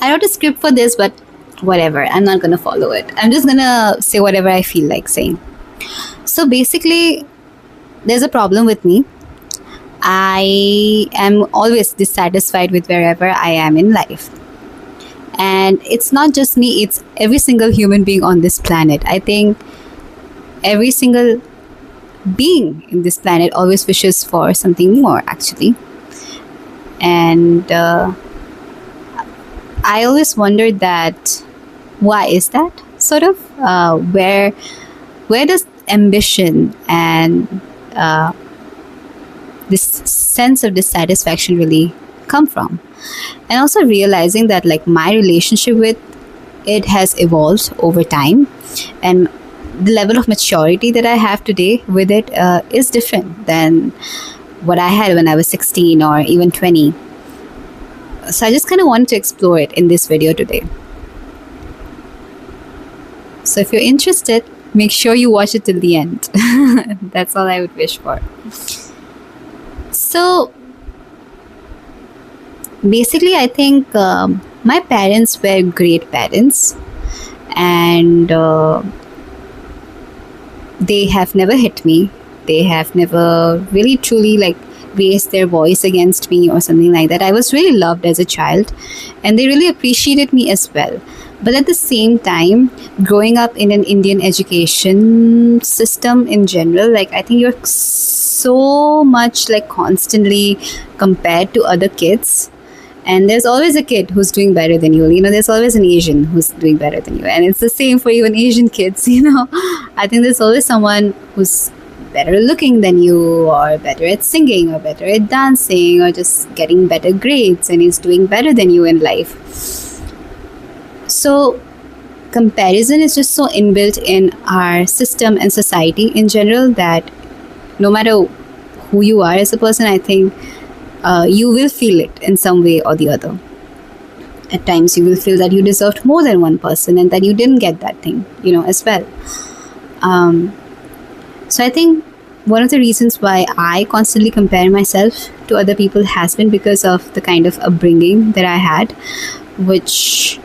I wrote a script for this, but whatever. I'm not gonna follow it. I'm just gonna say whatever I feel like saying. So basically, there's a problem with me. I am always dissatisfied with wherever I am in life. And it's not just me, it's every single human being on this planet. I think every single being in this planet always wishes for something more, actually. And I always wondered that why is that, sort of? Where does ambition and this sense of dissatisfaction really come from? And also realizing that like my relationship with it has evolved over time, and the level of maturity that I have today with it is different than what I had when I was 16 or even 20. So I just kind of wanted to explore it in this video today. So if you're interested, make sure you watch it till the end. That's all I would wish for. So basically, I think my parents were great parents, and they have never hit me. They have never really truly like raised their voice against me or something like that. I was really loved as a child, and they really appreciated me as well. But at the same time, growing up in an Indian education system in general, like I think you're so much like constantly compared to other kids. And there's always a kid who's doing better than you. You know, there's always an Asian who's doing better than you. And it's the same for even Asian kids, you know. I think there's always someone who's better looking than you, or better at singing, or better at dancing, or just getting better grades and is doing better than you in life. So comparison is just so inbuilt in our system and society in general that no matter who you are as a person, I think you will feel it in some way or the other. At times you will feel that you deserved more than one person and that you didn't get that thing, you know, as well. So I think one of the reasons why I constantly compare myself to other people has been because of the kind of upbringing that I had, which,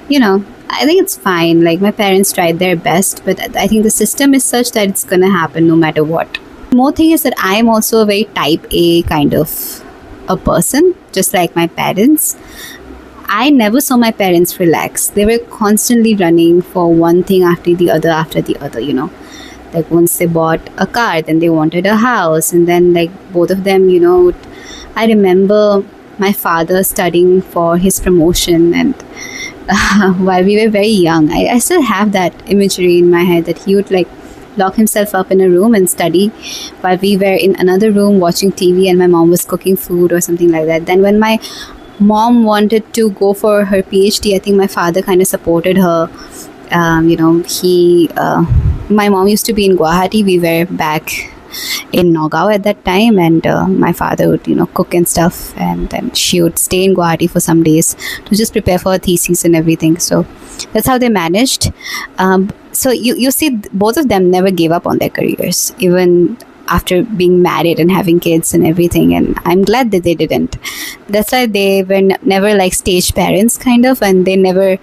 you know, I think it's fine. Like my parents tried their best, but I think the system is such that it's gonna happen no matter what. More thing is that I am also a very type A kind of a person, just like my parents. I never saw my parents relax. They were constantly running for one thing after the other, you know. Like once they bought a car, then they wanted a house, and then like both of them, you know, I remember my father studying for his promotion, and while we were very young, I still have that imagery in my head that he would like lock himself up in a room and study while we were in another room watching TV and my mom was cooking food or something like that. Then when my mom wanted to go for her PhD, I think my father kind of supported her. You know, my mom used to be in Guwahati. We were back in Nagaon at that time, and my father would, you know, cook and stuff, and then she would stay in Guwahati for some days to just prepare for her thesis and everything. So that's how they managed. So you see, both of them never gave up on their careers, even after being married and having kids and everything, and I'm glad that they didn't. That's why they were never like stage parents kind of, and they never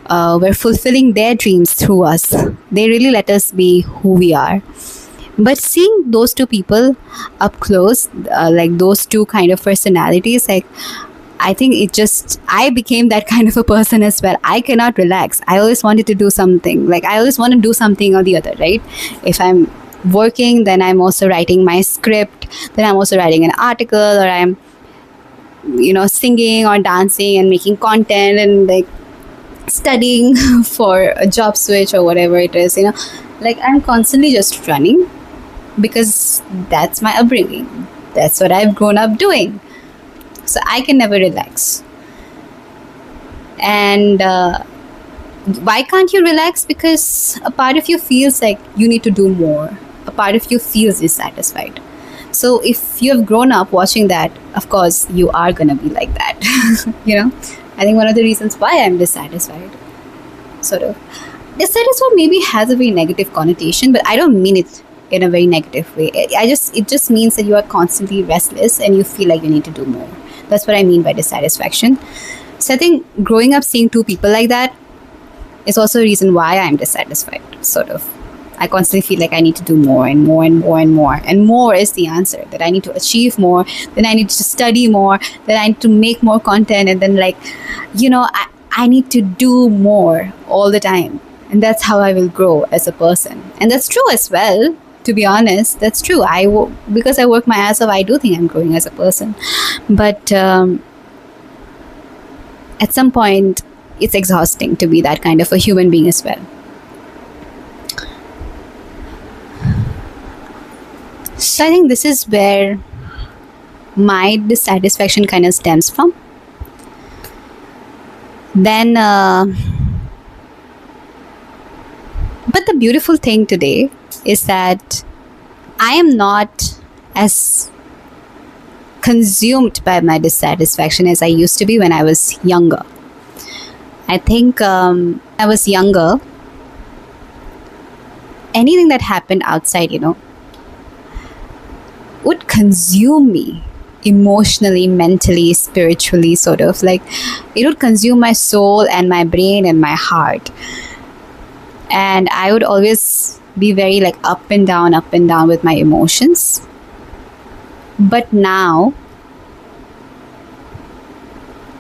were fulfilling their dreams through us. They really let us be who we are. But seeing those two people up close, like those two kind of personalities, like I think I became that kind of a person as well. I cannot relax. I always wanted to do something. Like I always want to do something or the other, right? If I'm working, then I'm also writing my script, then I'm also writing an article, or I'm, you know, singing or dancing and making content and like studying for a job switch or whatever it is, you know. Like I'm constantly just running because that's my upbringing. That's what I've grown up doing. So I can never relax. And why can't you relax? Because a part of you feels like you need to do more. A part of you feels dissatisfied. So if you have grown up watching that, of course, you are going to be like that. You know, I think one of the reasons why I'm dissatisfied, sort of, dissatisfied maybe has a very negative connotation, but I don't mean it in a very negative way. It just means that you are constantly restless and you feel like you need to do more. That's what I mean by dissatisfaction. So I think growing up seeing two people like that is also a reason why I'm dissatisfied, sort of. I constantly feel like I need to do more and more and more and more. And more is the answer. That I need to achieve more, then I need to study more, then I need to make more content, and then, like, I need to do more all the time. And that's how I will grow as a person. And that's true as well, to be honest. That's true. Because I work my ass off, I do think I'm growing as a person. But at some point, it's exhausting to be that kind of a human being as well. So I think this is where my dissatisfaction kind of stems from. Then, but the beautiful thing today is that I am not as consumed by my dissatisfaction as I used to be when I was younger. I think I was younger, anything that happened outside, would consume me emotionally, mentally, spiritually, sort of. Like, it would consume my soul and my brain and my heart. And I would always be very, like, up and down with my emotions. But now,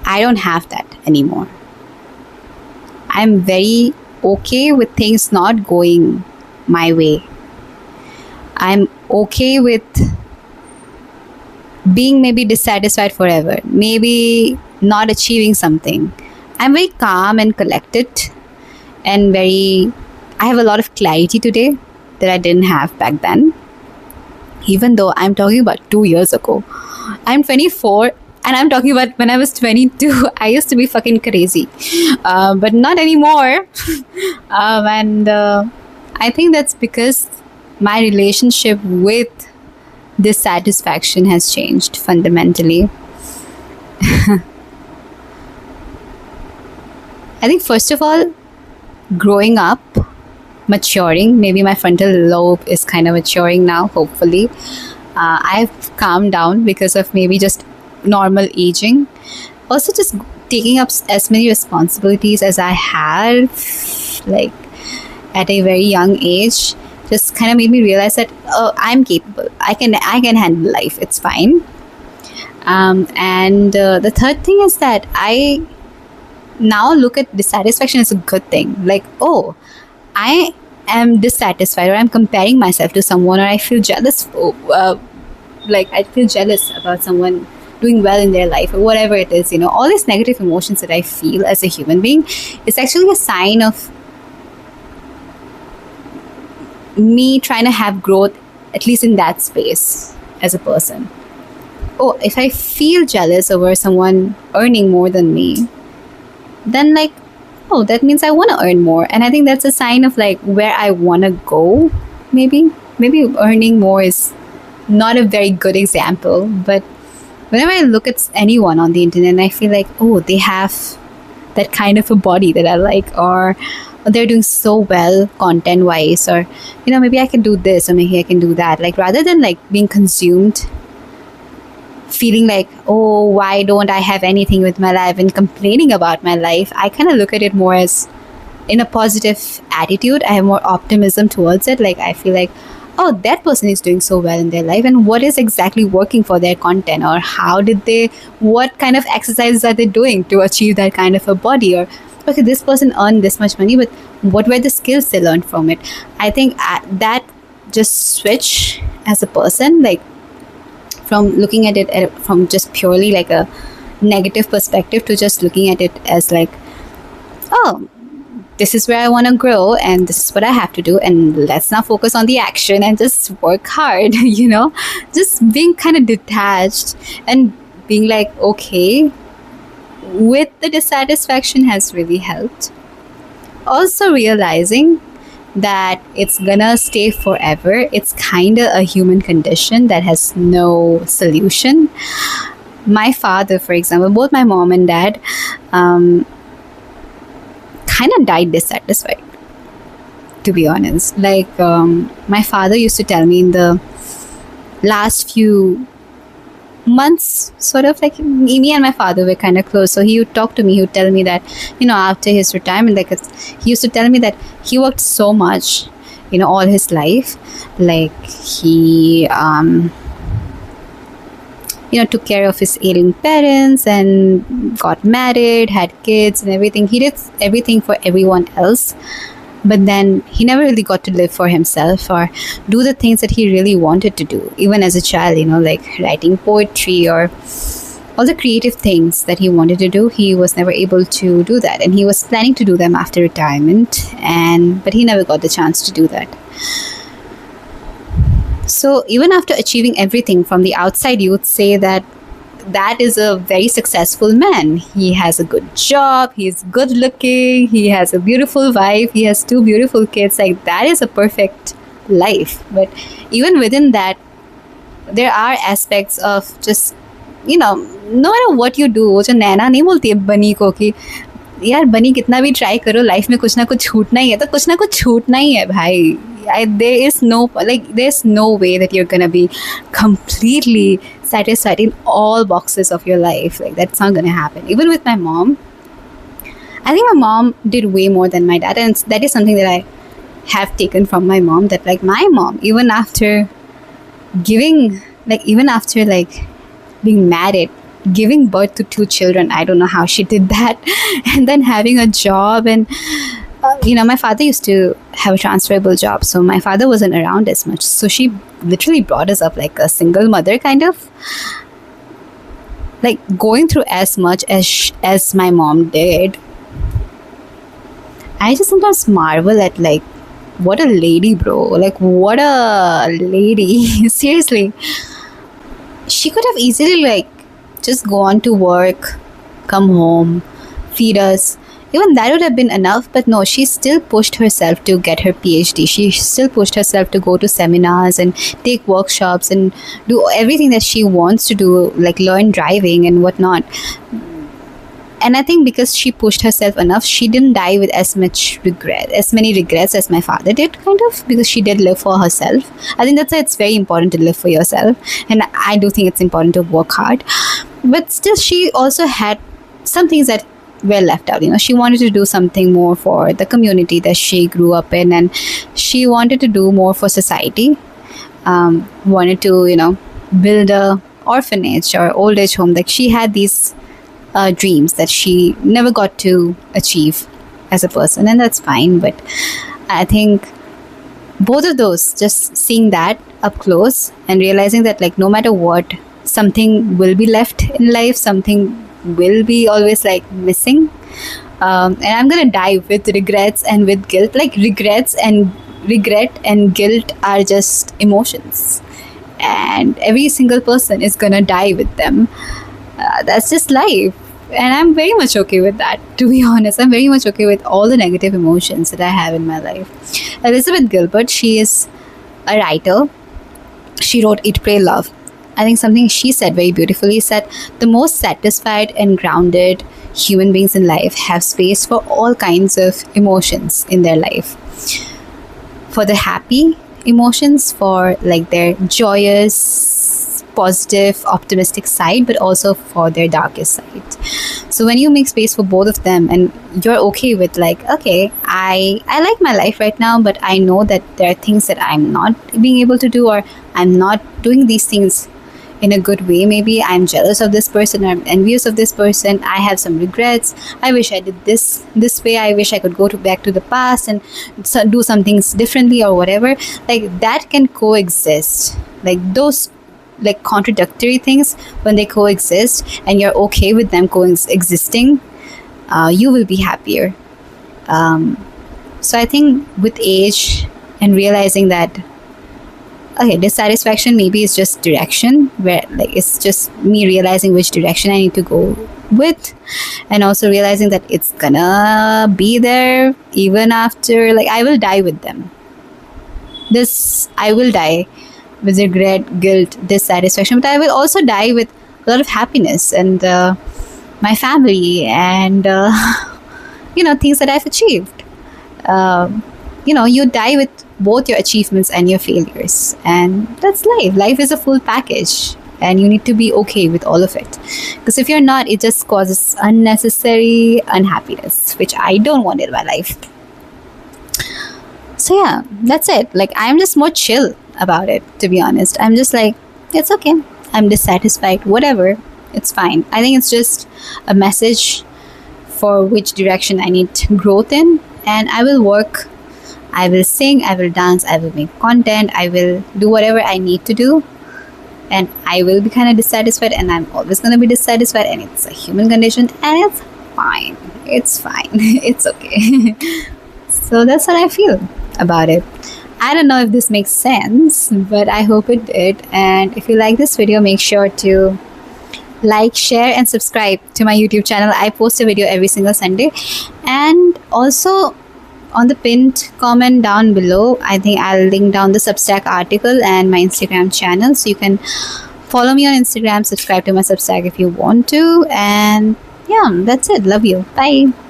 I don't have that anymore. I'm very okay with things not going my way. I'm okay with being maybe dissatisfied forever, maybe not achieving something. I'm very calm and collected, and I have a lot of clarity today that I didn't have back then. Even though I'm talking about 2 years ago. I'm 24 and I'm talking about when I was 22. I used to be fucking crazy. But not anymore. And I think that's because my relationship with dissatisfaction has changed fundamentally. I think, first of all, growing up, maturing, maybe my frontal lobe is kind of maturing now, hopefully. I've calmed down because of maybe just normal aging. Also, just taking up as many responsibilities as I had, like, at a very young age, just kind of made me realize that, oh, I'm capable. I can handle life. It's fine. And the third thing is that I now look at dissatisfaction as a good thing. Like, oh, I am dissatisfied, or I'm comparing myself to someone, or I feel jealous. Like, I feel jealous about someone doing well in their life, or whatever it is. All these negative emotions that I feel as a human being is actually a sign of me trying to have growth, at least in that space as a person. Oh, if I feel jealous over someone earning more than me, then, like, oh, that means I want to earn more. And I think that's a sign of, like, where I want to go. Maybe earning more is not a very good example, but whenever I look at anyone on the internet and I feel like, oh, they have that kind of a body that I like, or they're doing so well content wise, or maybe I can do this, or maybe I can do that. Like, rather than, like, being consumed, feeling like, oh, why don't I have anything with my life, and complaining about my life, I kind of look at it more as in a positive attitude. I have more optimism towards it. Like, I feel like, oh, that person is doing so well in their life, and what is exactly working for their content, or what kind of exercises are they doing to achieve that kind of a body, or okay, this person earned this much money, but what were the skills they learned from it? I think that just switch as a person, like, from looking at it from just purely like a negative perspective to just looking at it as like, oh, this is where I want to grow, and this is what I have to do, and let's now focus on the action and just work hard. Just being kind of detached and being like, okay with the dissatisfaction has really helped. Also realizing that it's gonna stay forever. It's kind of a human condition that has no solution. My father, for example, both my mom and dad kind of died dissatisfied, to be honest. Like, my father used to tell me in the last few months, sort of like me and my father were kind of close. So he would talk to me, he would tell me that, after his retirement, like he used to tell me that he worked so much, all his life. Like he, took care of his ailing parents and got married, had kids and everything. He did everything for everyone else. But then he never really got to live for himself or do the things that he really wanted to do, even as a child, like writing poetry or all the creative things that he wanted to do. He was never able to do that. And he was planning to do them after retirement, but he never got the chance to do that. So even after achieving everything from the outside, you would say that is a very successful man. He has a good job, he's good looking, he has a beautiful wife, he has 2 beautiful kids. Like, that is a perfect life. But even within that, there are aspects of just, no matter what you do, वो जो नैना नहीं बोलती है बनी को कि यार बनी कितना भी ट्राई करो, लाइफ में कुछ ना कुछ छूटना ही है, तो कुछ ना कुछ छूटना ही है भाई. There's no way that you're gonna be completely satisfied in all boxes of your life. Like, that's not gonna happen. Even with my mom, I think my mom did way more than my dad, and that is something that I have taken from my mom. That, like, my mom, even after being married, giving birth to 2 children, I don't know how she did that, and then having a job. And my father used to have a transferable job, so my father wasn't around as much. So she literally brought us up like a single mother, kind of. Like, going through as much as my mom did, I just sometimes marvel at, like, what a lady, bro. Like, what a lady. Seriously. She could have easily, like, just gone to work, come home, feed us. Even that would have been enough, but no, she still pushed herself to get her PhD. She still pushed herself to go to seminars and take workshops and do everything that she wants to do, like learn driving and whatnot. And I think because she pushed herself enough, she didn't die with as many regrets as my father did, kind of, because she did live for herself. I think that's why it's very important to live for yourself. And I do think it's important to work hard. But still, she also had some things that were left out. She wanted to do something more for the community that she grew up in, and she wanted to do more for society. Wanted to, build a orphanage or old age home. Like, she had these dreams that she never got to achieve as a person, and that's fine. But I think both of those, just seeing that up close and realizing that, like, no matter what, something will be left in life, something will be always, like, missing, and I'm gonna die with regrets and with guilt. Like, regret and guilt are just emotions, and every single person is gonna die with them. That's just life, and I'm very much okay with that. To be honest, I'm very much okay with all the negative emotions that I have in my life. Elizabeth Gilbert, she is a writer. She wrote Eat, Pray, Love. I think something she said very beautifully is that the most satisfied and grounded human beings in life have space for all kinds of emotions in their life. For the happy emotions, for, like, their joyous, positive, optimistic side, but also for their darkest side. So when you make space for both of them, and you're okay with, like, okay, I like my life right now, but I know that there are things that I'm not being able to do, or I'm not doing these things in a good way. Maybe I'm jealous of this person, or I'm envious of this person. I have some regrets. I wish I did this way. I wish I could go back to the past and do some things differently or whatever. Like, that can coexist. Like, those, like, contradictory things, when they coexist and you're okay with them coexisting, you will be happier. So I think with age and realizing that, okay, dissatisfaction maybe is just direction, where, like, it's just me realizing which direction I need to go with, and also realizing that it's gonna be there even after, like, I will die with them. I will die with regret, guilt, dissatisfaction, but I will also die with a lot of happiness and my family and things that I've achieved. You die with both your achievements and your failures, and that's life. Life is a full package. and you need to be okay with all of it, because if you're not, it just causes unnecessary unhappiness, which I don't want in my life. So yeah, that's it. Like, I'm just more chill about it, to be honest. I'm just like, it's okay, I'm dissatisfied, whatever, it's fine. I think it's just a message for which direction I need growth in, and I will work, I will sing, I will dance, I will make content, I will do whatever I need to do, and I will be kind of dissatisfied, and I'm always going to be dissatisfied, and it's a human condition, and it's fine. It's fine. It's okay. So that's what I feel about it. I don't know if this makes sense, but I hope it did. And if you like this video, make sure to like, share, and subscribe to my YouTube channel. I post a video every single Sunday. And also, on the pinned comment down below, I think I'll link down the Substack article and my Instagram channel, so you can follow me on Instagram, subscribe to my Substack if you want to. And yeah, that's it. Love you. Bye.